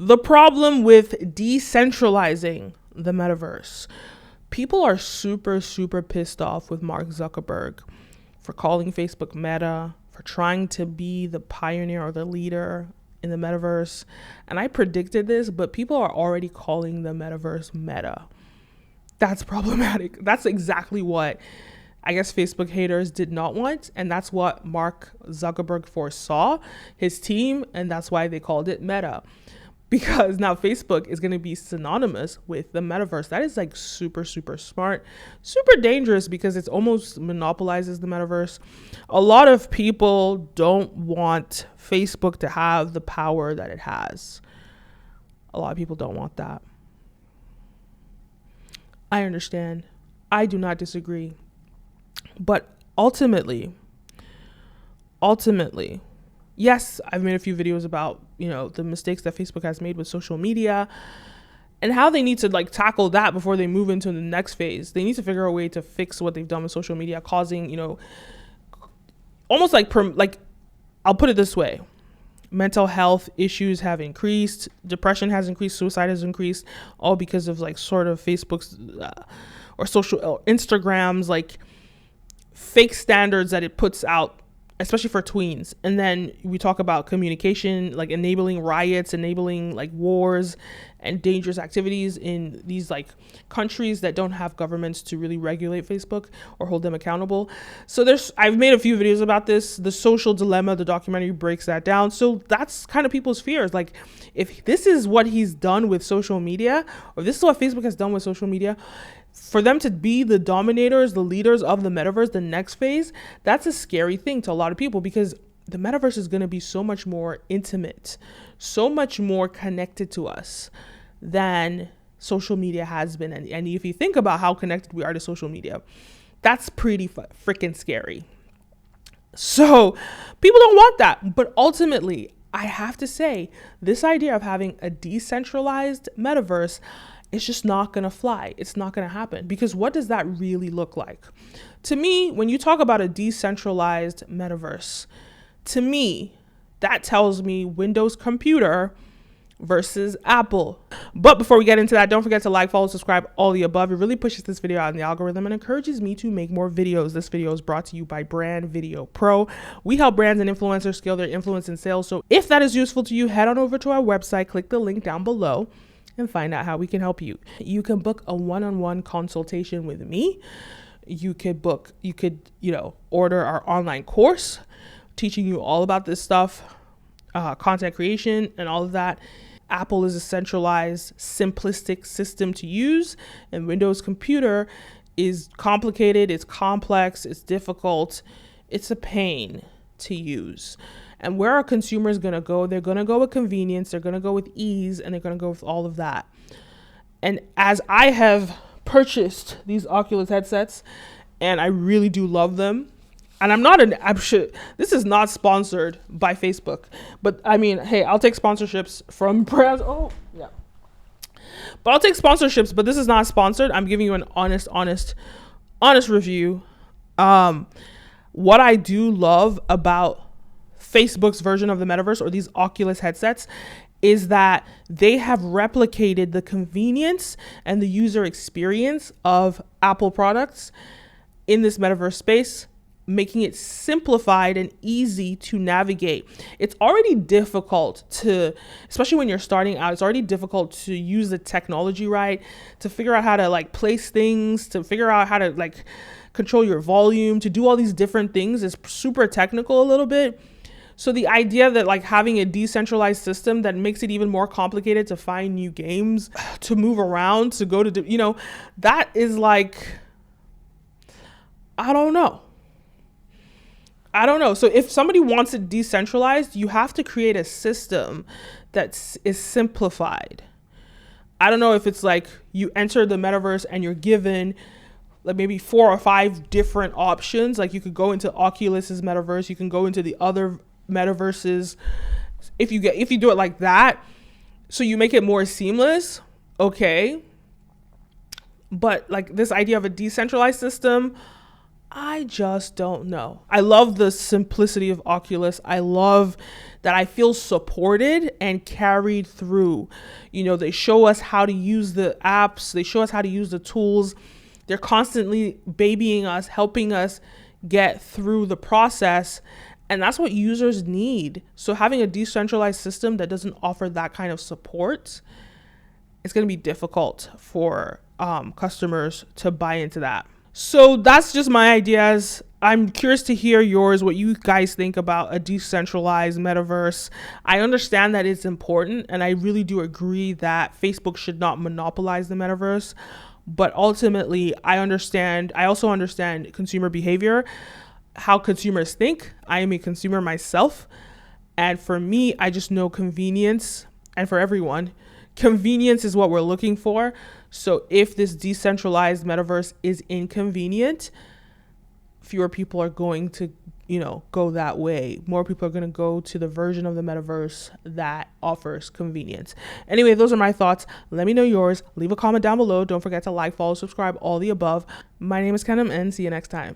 The problem with decentralizing the metaverse. People are super, super pissed off with Mark Zuckerberg for calling Facebook Meta, for trying to be the pioneer or the leader in the metaverse. And I predicted this, but people are already calling the metaverse Meta. That's problematic. That's exactly what I guess Facebook haters did not want. And that's what Mark Zuckerberg foresaw, his team, and that's why they called it Meta. Because now Facebook is going to be synonymous with the metaverse. That is like super, super smart, super dangerous because it's almost monopolizes the metaverse. A lot of people don't want Facebook to have the power that it has. A lot of people don't want that. I understand. I do not disagree. But ultimately, yes, I've made a few videos about, the mistakes that Facebook has made with social media and how they need to like tackle that before they move into the next phase. They need to figure out a way to fix what they've done with social media, causing, almost like I'll put it this way. Mental health issues have increased, depression has increased, suicide has increased, all because of like sort of Facebook's or Instagram's like fake standards that it puts out, especially for tweens. And then we talk about communication, like enabling riots, enabling like wars and dangerous activities in these like countries that don't have governments to really regulate Facebook or hold them accountable. So I've made a few videos about this. The Social Dilemma, the documentary breaks that down. So that's kind of people's fears. Like if this is what he's done with social media, or this is what Facebook has done with social media, for them to be the dominators, the leaders of the metaverse, the next phase, that's a scary thing to a lot of people because the metaverse is going to be so much more intimate, so much more connected to us than social media has been. And if you think about how connected we are to social media, that's pretty freaking scary. So people don't want that. But ultimately, I have to say, this idea of having a decentralized metaverse, it's just not going to fly. It's not going to happen because what does that really look like? To me, when you talk about a decentralized metaverse, to me, that tells me Windows computer versus Apple. But before we get into that, don't forget to like, follow, subscribe, all the above. It really pushes this video out in the algorithm and encourages me to make more videos. This video is brought to you by Brand Video Pro. We help brands and influencers scale their influence and sales. So if that is useful to you, head on over to our website, click the link down below, and find out how we can help you. You can book a one-on-one consultation with me. You could order our online course teaching you all about this stuff, content creation and all of that. Apple is a centralized, simplistic system to use, and Windows computer is complicated, it's complex, it's difficult, it's a pain to use. And where are consumers going to go? They're going to go with convenience, they're going to go with ease, and they're going to go with all of that. And as I have purchased these Oculus headsets, and I really do love them, and this is not sponsored by Facebook, but I mean, hey, I'll take sponsorships from brands. Oh, yeah. But I'll take sponsorships, but this is not sponsored. I'm giving you an honest review. What I do love about Facebook's version of the metaverse or these Oculus headsets is that they have replicated the convenience and the user experience of Apple products in this metaverse space, making it simplified and easy to navigate. It's already difficult especially when you're starting out, it's already difficult to use the technology right, to figure out how to like place things, to figure out how to like control your volume, to do all these different things is super technical a little bit. So the idea that like having a decentralized system that makes it even more complicated to find new games, to move around, to go to, that is like, I don't know. So if somebody wants it decentralized, you have to create a system that is simplified. I don't know if it's like you enter the metaverse and you're given like maybe 4 or 5 different options. Like you could go into Oculus's metaverse, you can go into the other metaverses. If you do it like that, so you make it more seamless, okay. But like this idea of a decentralized system, I just don't know. I love the simplicity of Oculus. I love that I feel supported and carried through. You know, they show us how to use the apps, they show us how to use the tools. They're constantly babying us, helping us get through the process. And that's what users need. So having a decentralized system that doesn't offer that kind of support, it's going to be difficult for customers to buy into that. So that's just my ideas. I'm curious to hear yours, what you guys think about a decentralized metaverse. I understand that it's important, and I really do agree that Facebook should not monopolize the metaverse. But ultimately, I also understand consumer behavior, how consumers think. I am a consumer myself. And for me, I just know convenience, and for everyone, convenience is what we're looking for. So if this decentralized metaverse is inconvenient, fewer people are going to, go that way. More people are going to go to the version of the metaverse that offers convenience. Anyway, those are my thoughts. Let me know yours. Leave a comment down below. Don't forget to like, follow, subscribe, all the above. My name is Kenim, and see you next time.